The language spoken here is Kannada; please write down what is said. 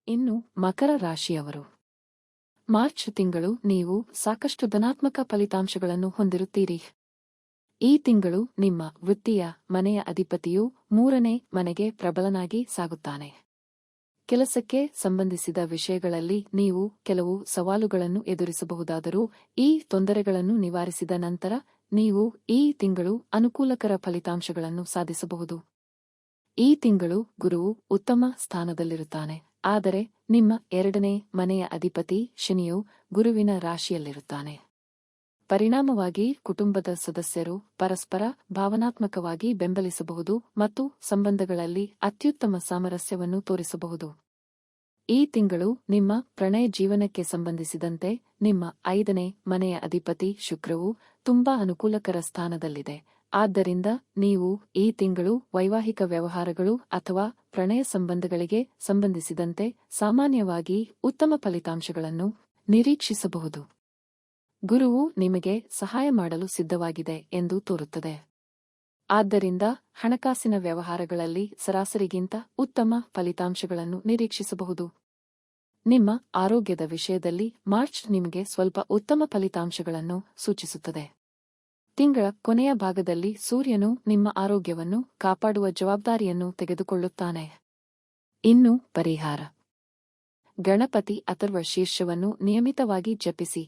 ಇನ್ನು ಮಕರ ರಾಶಿಯವರು. ಮಾರ್ಚ್ ತಿಂಗಳು ನೀವು ಸಾಕಷ್ಟು ಧನಾತ್ಮಕ ಫಲಿತಾಂಶಗಳನ್ನು ಹೊಂದಿರುತ್ತೀರಿ. ಈ ತಿಂಗಳು ನಿಮ್ಮ ವೃತ್ತಿಯ ಮನೆಯ ಅಧಿಪತಿಯು 3ನೇ ಮನೆಗೆ ಪ್ರಬಲನಾಗಿ ಸಾಗುತ್ತಾನೆ. ಕೆಲಸಕ್ಕೆ ಸಂಬಂಧಿಸಿದ ವಿಷಯಗಳಲ್ಲಿ ನೀವು ಕೆಲವು ಸವಾಲುಗಳನ್ನು ಎದುರಿಸಬಹುದಾದರೂ ಈ ತೊಂದರೆಗಳನ್ನು ನಿವಾರಿಸಿದ ನಂತರ ನೀವು ಈ ತಿಂಗಳು ಅನುಕೂಲಕರ ಫಲಿತಾಂಶಗಳನ್ನು ಸಾಧಿಸಬಹುದು. ಈ ತಿಂಗಳು ಗುರುವು ಉತ್ತಮ ಸ್ಥಾನದಲ್ಲಿರುತ್ತಾನೆ, ಆದರೆ ನಿಮ್ಮ 2ನೇ ಮನೆಯ ಅಧಿಪತಿ ಶನಿಯು ಗುರುವಿನ ರಾಶಿಯಲ್ಲಿರುತ್ತಾನೆ. ಪರಿಣಾಮವಾಗಿ ಕುಟುಂಬದ ಸದಸ್ಯರು ಪರಸ್ಪರ ಭಾವನಾತ್ಮಕವಾಗಿ ಬೆಂಬಲಿಸಬಹುದು ಮತ್ತು ಸಂಬಂಧಗಳಲ್ಲಿ ಅತ್ಯುತ್ತಮ ಸಾಮರಸ್ಯವನ್ನು ತೋರಿಸಬಹುದು. ಈ ತಿಂಗಳು ನಿಮ್ಮ ಪ್ರಣಯ ಜೀವನಕ್ಕೆ ಸಂಬಂಧಿಸಿದಂತೆ ನಿಮ್ಮ 5ನೇ ಮನೆಯ ಅಧಿಪತಿ ಶುಕ್ರವು ತುಂಬಾ ಅನುಕೂಲಕರ ಸ್ಥಾನದಲ್ಲಿದೆ. ಆದ್ದರಿಂದ ನೀವು ಈ ತಿಂಗಳು ವೈವಾಹಿಕ ವ್ಯವಹಾರಗಳು ಅಥವಾ ಪ್ರಣಯ ಸಂಬಂಧಗಳಿಗೆ ಸಂಬಂಧಿಸಿದಂತೆ ಸಾಮಾನ್ಯವಾಗಿ ಉತ್ತಮ ಫಲಿತಾಂಶಗಳನ್ನು ನಿರೀಕ್ಷಿಸಬಹುದು. ಗುರುವು ನಿಮಗೆ ಸಹಾಯ ಮಾಡಲು ಸಿದ್ಧವಾಗಿದೆ ಎಂದು ತೋರುತ್ತದೆ. ಆದ್ದರಿಂದ ಹಣಕಾಸಿನ ವ್ಯವಹಾರಗಳಲ್ಲಿ ಸರಾಸರಿಗಿಂತ ಉತ್ತಮ ಫಲಿತಾಂಶಗಳನ್ನು ನಿರೀಕ್ಷಿಸಬಹುದು. ನಿಮ್ಮ ಆರೋಗ್ಯದ ವಿಷಯದಲ್ಲಿ ಮಾರ್ಚ್ ನಿಮಗೆ ಸ್ವಲ್ಪ ಉತ್ತಮ ಫಲಿತಾಂಶಗಳನ್ನು ಸೂಚಿಸುತ್ತದೆ. ತಿಂಗಳ ಕೊನೆಯ ಭಾಗದಲ್ಲಿ ಸೂರ್ಯನು ನಿಮ್ಮ ಆರೋಗ್ಯವನ್ನು ಕಾಪಾಡುವ ಜವಾಬ್ದಾರಿಯನ್ನು ತೆಗೆದುಕೊಳ್ಳುತ್ತಾನೆ. ಇನ್ನು ಪರಿಹಾರ: ಗಣಪತಿ ಅಥರ್ವ ಶೀರ್ಷವನ್ನು ನಿಯಮಿತವಾಗಿ ಜಪಿಸಿ.